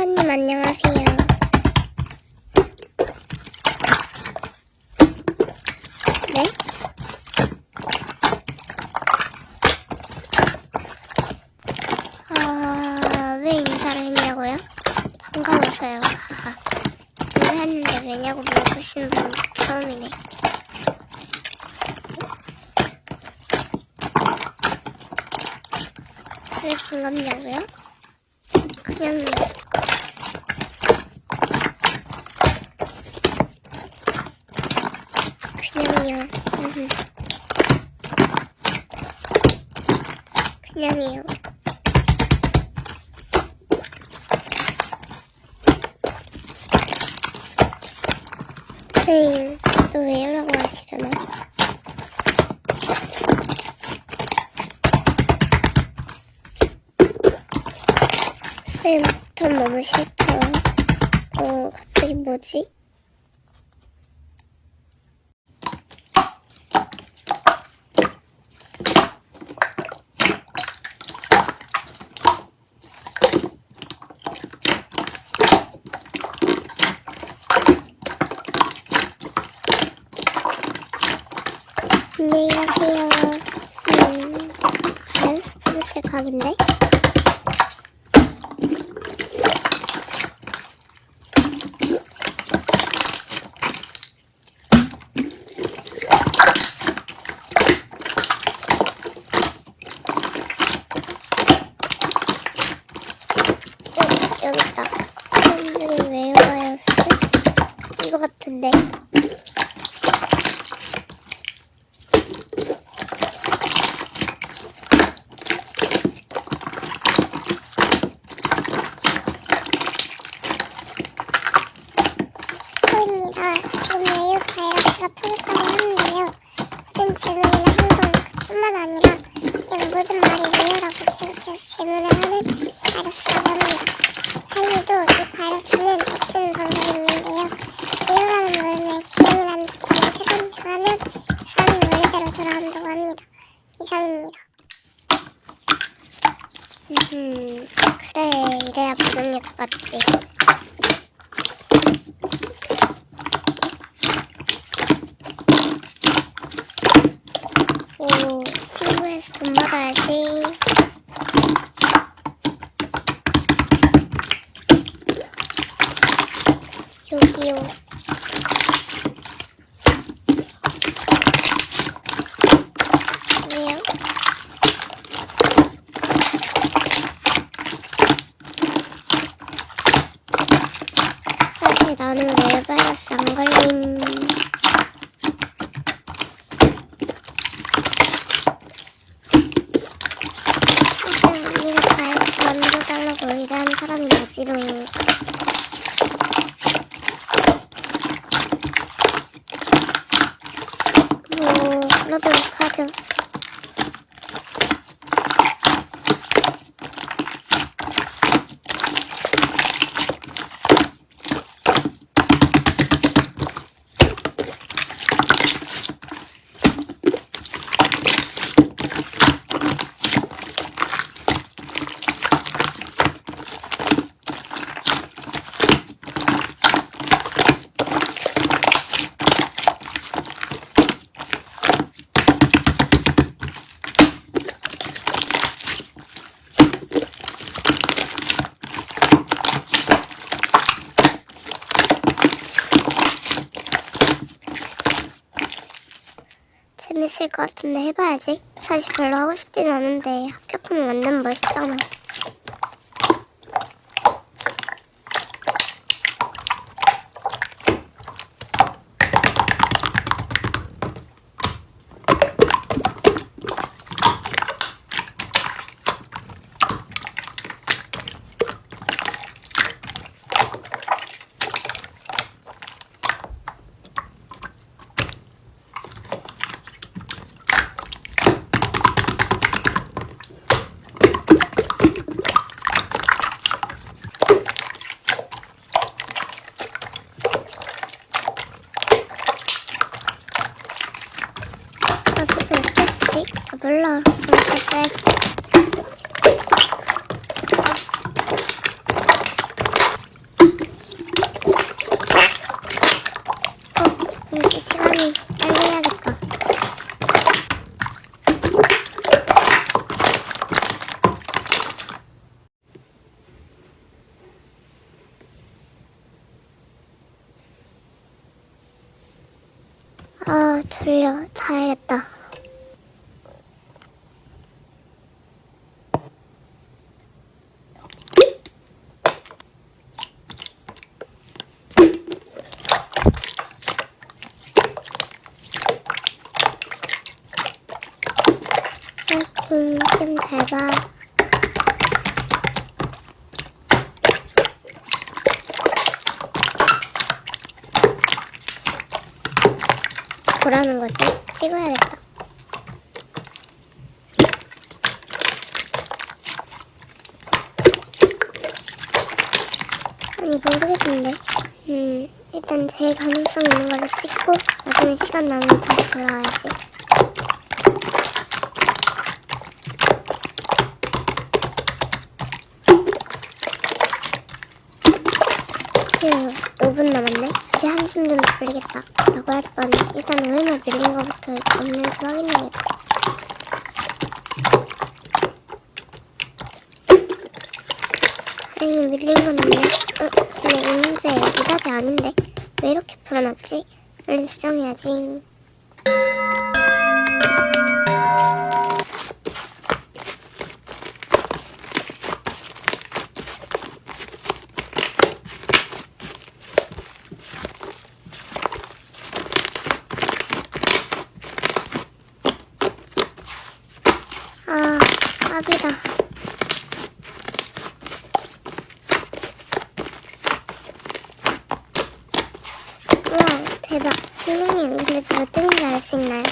사관님 안녕하세요. 네? 왜 인사를 했냐고요? 반가워서요. 인사했는데 왜냐고 물어보시는 분 처음이네. 왜 반갑냐고요? 그냥요. 그냥이요. 선생님, 또 왜요라고 하시려나? 선생님, 폭탄 너무 싫죠? 갑자기 뭐지? 안녕히 가세요. 과연 스포츠실 각인데? 여기 있다. 사람들이 왜 와였어? 이거 같은데. 지금 메일 바이러스가 퍼졌다고 하는데요. 모든 질문이나 행동, 뿐만 아니라 그냥 모든 말이 왜요라고 계속해서 질문을 하는 바이러스라고 합니다. 다행히도 이 바이러스는 없애는 방법이 있는데요. 왜요라는 물음에 기능이라는 덕분에 3번 이상 하면 사람이 원래대로 돌아온다고 합니다. 이상입니다. 그래, 이래야 보는 게 더 맞지. 친구에서 돈 받아야지. 여기요. 왜요? 사실 나는 메일 바이러스 안 걸림. 만들어달라고 의뢰하는 사람이 나지롱. 그러도록 하죠. 재밌을 것 같은데 해봐야지. 사실 별로 하고 싶진 않은데 합격하면 완전 멋있잖아. 몰라. 써야지. 아, 졸려. 자야겠다. 지금 잘 봐. 뭐라는 거지? 찍어야겠다. 아니, 모르겠는데. 일단 제일 가능성 있는 걸로 찍고 나중에 시간 나면 다시 돌아와야지. 휴, 5분 남았네. 이제 한숨 좀 돌리겠다 라고 할 뻔. 일단 얼마 밀린 거부터 없는지 확인해야겠다. 아니, 밀린 건 없네. 근데 이 문제 미답이 아닌데 왜 이렇게 풀어놨지? 얼른 수정해야지. 아, 깝이다. 우와, 대박. 선생님, 근데 저 몇 등인지 알 수 있나요?